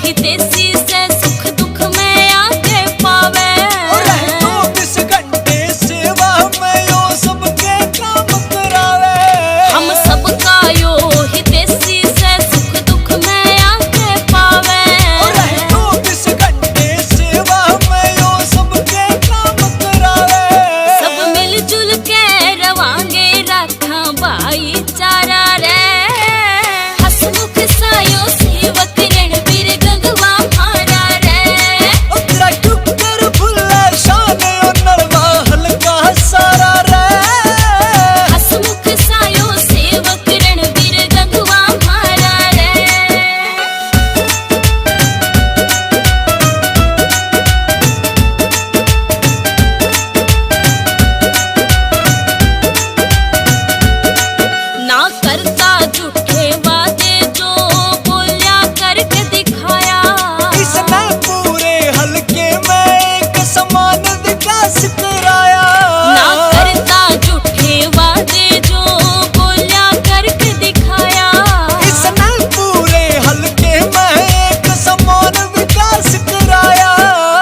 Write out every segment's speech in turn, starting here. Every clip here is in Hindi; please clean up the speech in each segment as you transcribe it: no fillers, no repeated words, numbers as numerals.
हितैषी से सुख दुख में आगे पावे। रहतो 20 घंटे सेवा में यो सबके काम करावे। हम सबका यो हितैषी से सुख दुख में आगे पावे। रहतो 20 घंटे सेवा में यो सबके काम करावे। सब मिलजुल के रवांगे राखा भाईचारा रे। हसमुख सायो सेवक रणवीर गंगवा मारा रे। तेरा टुक्कर फुल्ला शान ओ नरवा हल्का सारा रे। हसमुख सायो सेवक रणवीर गंगवा मारा रे। ना करता झूठे वादे जो बोलिया करके दिखाया। इसने पूरे हलके में एक समान विकास कराया। ना करता झूठे वादे जो बोलिया करके दिखाया। इसने पूरे हलके में एक समान विकास कराया।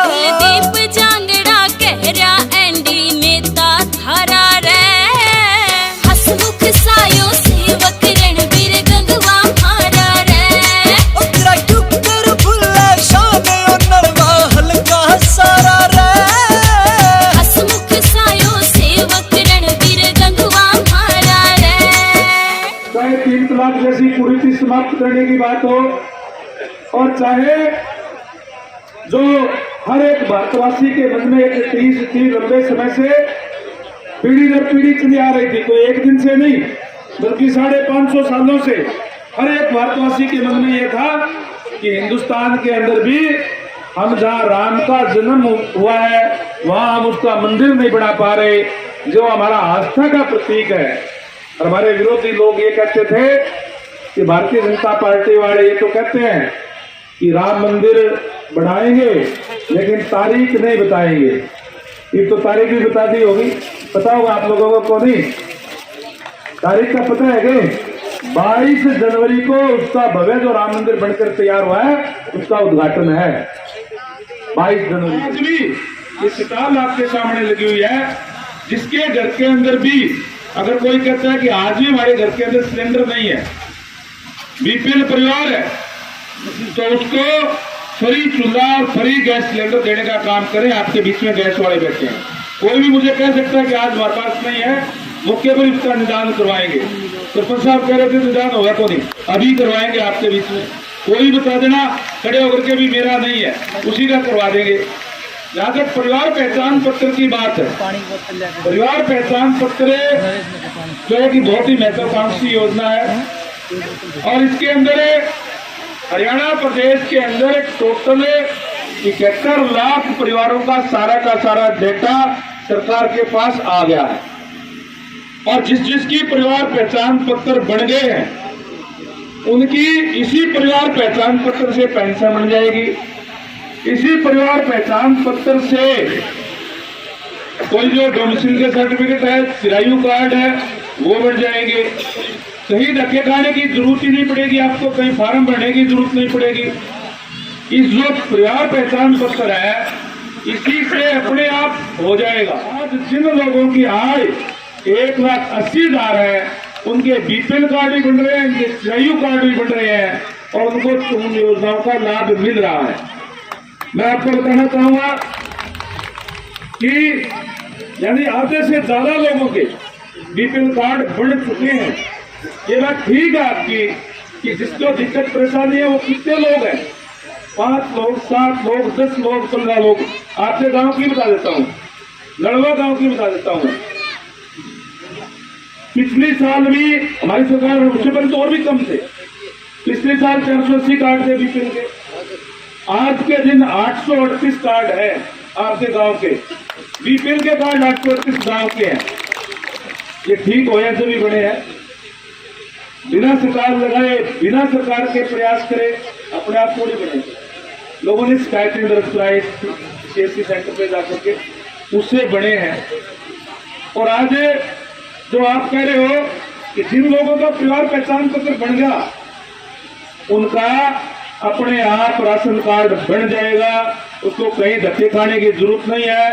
कुलदीप जांगड़ा कहरा एंडी नेता थारा रे। हसमुख सायो सेवक रणवीर गंगवा मारा रे। तेरा टुक्कर फुल्ला शान ओ नरवा हल्का सारा रे। हसमुख सायो सेवक रणवीर गंगवा मारा रे। चाहे 3 तलाक जैसी कुरीति समाप्त करने की बात हो और चाहे जो हर एक भारतवासी के मन में एक तीस लंबे समय से पीढ़ी दर पीढ़ी चली आ रही थी, कोई एक दिन से नहीं बल्कि 550 सालों से हर एक भारतवासी के मन में यह था कि हिंदुस्तान के अंदर भी हम जहाँ राम का जन्म हुआ है वहाँ हम उसका मंदिर नहीं बना पा रहे, जो हमारा आस्था का प्रतीक है। और हमारे विरोधी लोग ये कहते थे कि भारतीय जनता पार्टी वाले ये तो कहते हैं कि राम मंदिर बनाएंगे लेकिन तारीख नहीं बताएंगे। ये तो तारीख भी बता दी होगी, पता होगा आप लोगों को कौन नहीं? तारीख का पता है कि 22 जनवरी को उसका भव्य जो राम मंदिर बनकर तैयार हुआ है उसका उद्घाटन है 22 जनवरी। आज भी ये स्टॉल आपके सामने लगी हुई है, जिसके घर के अंदर भी अगर कोई कहता है कि आज भी हमारे घर के अंदर सिलेंडर नहीं है, बीपीएल परिवार है, तो उसको फ्री चूल्हा और फ्री गैस सिलेंडर देने का काम करें। आपके बीच में गैस वाले बैठे हैं, कोई भी मुझे कह सकता है कि आज हमारे पास नहीं है, मौके पर इसका निदान करवाएंगे। सरपंच साहब कह रहे थे निदान होगा तो नहीं, अभी करवाएंगे आपके बीच में। कोई बता देना खड़े होकर के भी मेरा नहीं है, उसी का करवा देंगे। जहाँ तक परिवार पहचान पत्र की बात है, परिवार पहचान पत्र जो है कि बहुत ही महत्वाकांक्षी योजना है और इसके अंदर हरियाणा प्रदेश के अंदर टोटल 71 लाख परिवारों का सारा डेटा सरकार के पास आ गया है और जिसकी परिवार पहचान पत्र बन गए हैं उनकी इसी परिवार पहचान पत्र से पेंशन बन जाएगी। इसी परिवार पहचान पत्र से कोई जो डोमिसाइल के सर्टिफिकेट है, चिरायु कार्ड है, वो बन जाएंगे। कहीं धक्के खाने की जरूरत ही नहीं पड़ेगी, आपको कहीं फार्म भरने की जरूरत नहीं पड़ेगी। इस जो परिवार पहचान पत्र है इसी से अपने आप हो जाएगा। आज जिन लोगों की आय 1,80,000 है उनके बीपीएल कार्ड भी बन रहे हैं, उनके चिरायु कार्ड भी बन रहे हैं और उनको उन योजनाओं का लाभ मिल रहा है। मैं आपको बताना चाहूंगा कि यानी आधे से ज्यादा लोगों के बीपीएल कार्ड बन चुके हैं। ये बात ठीक है आपकी कि जिसको दिक्कत परेशानी है वो कितने लोग हैं, 5 लोग, 7 लोग, 10 लोग, 15 लोग। आपके गांव की बता देता हूँ, लड़वा गांव की बता देता हूँ। पिछले साल भी हमारी सरकार में उससे पहले तो और भी कम थे। पिछले साल 480 कार्ड थे बीपीएल के, आज के दिन 838 कार्ड है आपके गांव के। बीपीएल के कार्ड 838 गांव के हैं। ये ठीक हो ऐसे भी बने हैं, बिना सरकार लगाए, बिना सरकार के प्रयास करे, अपने आप थोड़ी बने। लोगों ने शिकायतें दर्ज कराई सीएससी सेंटर पे जाकर के, उससे बने हैं। और आज जो आप कह रहे हो कि जिन लोगों का परिवार पहचान पत्र बन गया उनका अपने आप राशन कार्ड बन जाएगा। उसको कहीं धक्के खाने की जरूरत नहीं है,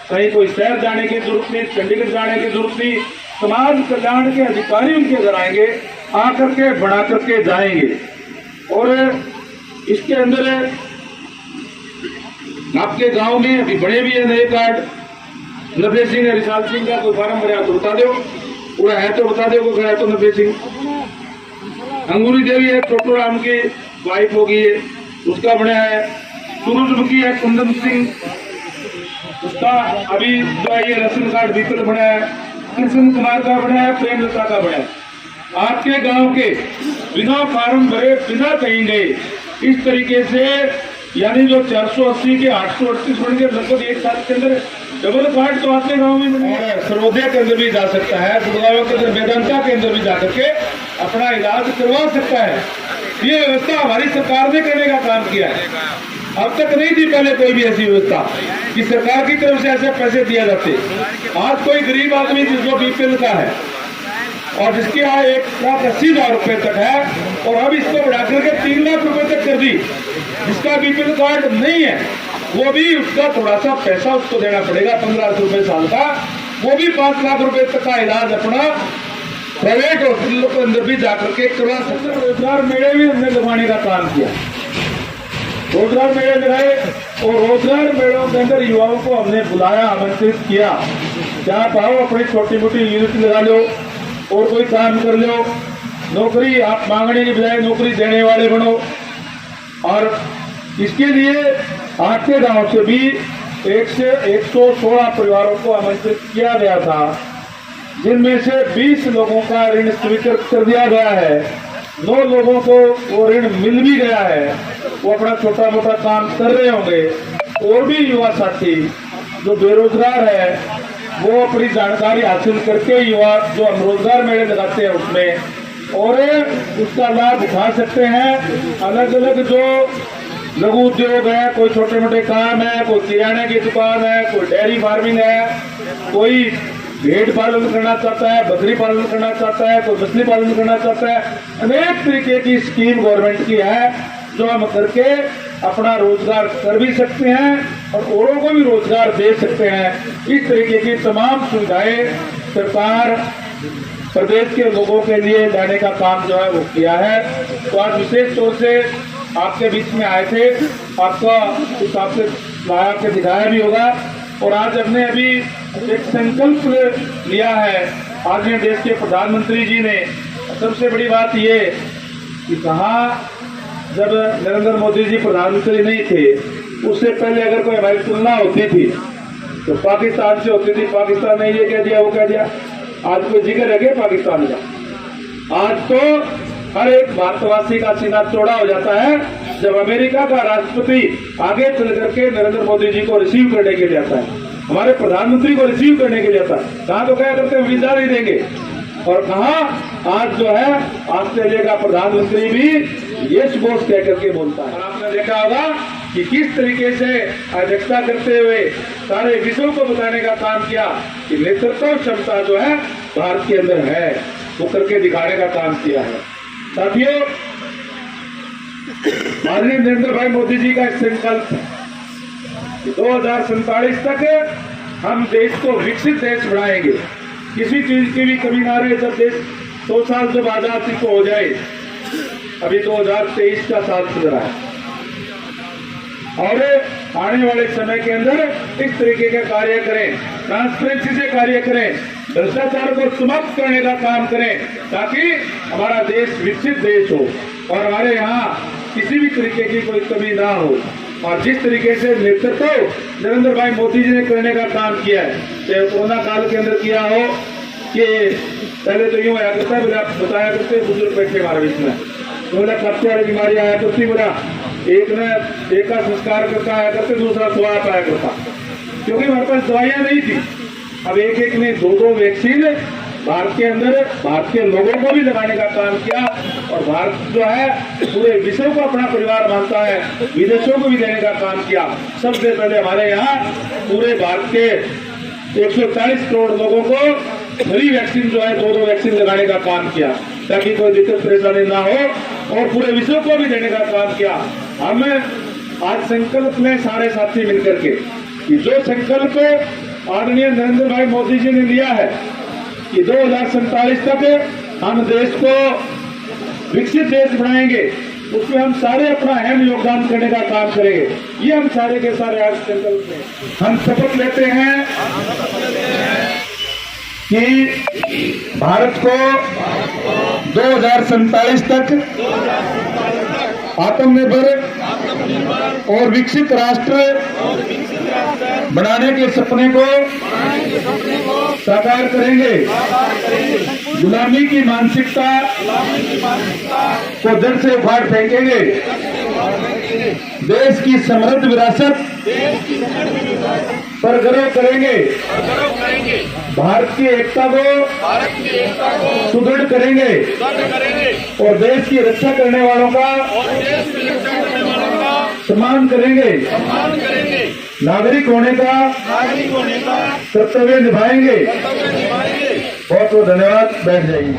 कहीं कोई शहर जाने की जरूरत नहीं, चंडीगढ़ जाने की जरूरत नहीं। समाज कल्याण के अधिकारी उनके घर आएंगे, आकर के बना करके जाएंगे। और इसके अंदर आपके गांव में अभी बड़े भी है नए कार्ड। नब्बे सिंह रिसाल सिंह का कोई फार्म भरा तो बता दो, पूरा है तो बता दो, कोई है तो नब्बे सिंह। अंगूरी देवी है, टोटो राम की वाइफ होगी है, उसका बना है। सूरजमुखी है कुंदन सिंह, उसका अभी जो है ये राशन कार्ड बीपीएल बना है। कृष्ण कुमार का बना है, प्रेमलता का बना है। आपके गांव के बिना फार्म भरे, बिना कहीं गए, इस तरीके से यानी जो 480 के 838 बन गए, लगभग एक साल के अंदर डबल कार्ड तो आपके गांव में बने। सर्वोदय के अंदर भी जा सकता है, गुड़गांव के अंदर वेदांता के अंदर भी जाकर के अपना इलाज करवा सकता है। ये व्यवस्था हमारी सरकार ने करने का काम किया है। अब तक नहीं थी पहले कोई भी ऐसी व्यवस्था कि सरकार की तरफ से ऐसे पैसे दिए जाते। आज कोई गरीब आदमी जिसको बीपीएल का है और जिसकी आय 1,80,000 रुपए तक है, और अब इसको बढ़ा करके 3 लाख रुपए तक कर दी। जिसका बीपीएल कार्ड नहीं है वो भी उसका थोड़ा सा पैसा उसको देना पड़ेगा, 15 लाख रुपए साल का। वो भी 5 लाख रुपए तक का इलाज अपना प्राइवेट हॉस्पिटलों के अंदर भी जाकर के करवा सकते हैं। रोजगार मेले भी हमने लगवाने का काम किया, रोजगार मेले लगाए, और रोजगार मेलों के अंदर युवाओं को हमने बुलाया, आमंत्रित किया कि आप आओ, अपनी छोटी मोटी यूनिट लगा लो और कोई काम कर लो। नौकरी आप मांगने की बजाय नौकरी देने वाले बनो। और इसके लिए आपके गांव से भी 116 परिवारों को आमंत्रित किया गया था, जिनमें से 20 लोगों का ऋण स्वीकृत कर दिया गया है। 9 लोगों को वो ऋण मिल भी गया है, वो अपना छोटा मोटा काम कर रहे होंगे। और भी युवा साथी जो बेरोजगार है वो अपनी जानकारी हासिल करके युवा जो हम रोजगार मेले लगाते हैं उसमें और उसका लाभ उठा सकते हैं। अलग अलग जो लघु उद्योग है, कोई छोटे मोटे काम है, कोई किराने की दुकान है, कोई डेयरी फार्मिंग है, कोई भेड़ पालन करना चाहता है, बकरी पालन करना चाहता है, कोई मछली पालन करना चाहता है। अनेक तरीके की स्कीम गवर्नमेंट की है जो हम करके अपना रोजगार कर भी सकते हैं और औरों को भी रोजगार दे सकते हैं। इस तरीके की तमाम सुविधाएं सरकार प्रदेश के लोगों के लिए लाने का काम जो है वो किया है। तो आज विशेष तौर से आपके बीच में आए थे, आपका कुछ आपसे लाया के दिखाया भी होगा। और आज हमने अभी एक संकल्प लिया है आदरणीय देश के प्रधानमंत्री जी ने। सबसे बड़ी बात ये कि कहा जब नरेंद्र मोदी जी प्रधानमंत्री नहीं थे उससे पहले अगर कोई हमारी तुलना होती थी तो पाकिस्तान से होती थी। पाकिस्तान ने ये कह दिया, वो कह दिया। आज कोई जिक्र है क्या पाकिस्तान का? आज तो हर एक भारतवासी का सीना चौड़ा हो जाता है जब अमेरिका का राष्ट्रपति आगे चल करके नरेंद्र मोदी जी को रिसीव करने के लिए आता है, हमारे प्रधानमंत्री को रिसीव करने के लिए आता है। कहाँ तो क्या करते हैं, वीजा नहीं देंगे। और कहा आज जो है ऑस्ट्रेलिया का प्रधानमंत्री भी यस बॉस कह करके बोलता है। और आपने देखा होगा कि किस तरीके से अध्यक्षता करते हुए सारे विषयों को बताने का काम किया कि नेतृत्व क्षमता जो है भारत के अंदर है, वो करके दिखाने का काम किया है। साथियों, माननीय नरेंद्र भाई मोदी जी का संकल्प 2047 तक हम देश को विकसित देश बनाएंगे, किसी चीज की भी कमी ना रहे। जब देश 100 साल जब आजादी को हो जाए, अभी 2023 का साल चल रहा है और आने वाले समय के अंदर इस तरीके के कार्य करें, ट्रांसपेरेंसी से कार्य करें, भ्रष्टाचार को समाप्त करने का काम करें ताकि हमारा देश विकसित देश हो और हमारे यहाँ किसी भी तरीके की कोई कमी ना हो। और जिस तरीके से नेतृत्व नरेंद्र भाई मोदी जी ने करने का काम किया है, चाहे कोरोना काल के अंदर किया हो कि पहले तो यूं आया करता है, बताया करते बुजुर्ग बैठे हमारे बीच में, बोला कब्जे वाली बीमारी आया करती, बोला एक का संस्कार करता आया करते, दूसरा स्वाप आया करता, क्योंकि हमारे पास दवाइयां नहीं थी। अब एक ने 2 वैक्सीन भारत के अंदर भारत के लोगों को भी लगाने का काम किया और भारत जो है पूरे विश्व को अपना परिवार मानता है, विदेशों को भी देने का काम किया। सबसे पहले हमारे यहाँ पूरे भारत के 140 करोड़ लोगों को फ्री वैक्सीन जो है 2 वैक्सीन लगाने का काम किया ताकि कोई दिक्कत परेशानी ना हो। और पूरे विश्व को भी देने का काम किया। हमें आज संकल्प लें सारे साथी मिलकर के कि जो संकल्प आदरणीय नरेंद्र भाई मोदी जी ने लिया है कि 2047 तक हम देश को विकसित देश बनाएंगे, उसमें हम सारे अपना अहम योगदान करने का काम करेंगे। ये हम सारे के सारे आज संकल्प में हम शपथ लेते हैं कि भारत को 2047 तक आत्मनिर्भर और विकसित राष्ट्र बनाने के सपने को साकार करेंगे। गुलामी की मानसिकता को जड़ से उखाड़ फेंकेंगे। देश की समृद्ध विरासत पर गर्व करेंगे। भारत की एकता को सुदृढ़ करेंगे और देश की रक्षा करने वालों का सम्मान करेंगे। नागरिक होने का कर्तव्य निभाएंगे। बहुत बहुत धन्यवाद। बैठ जाइए।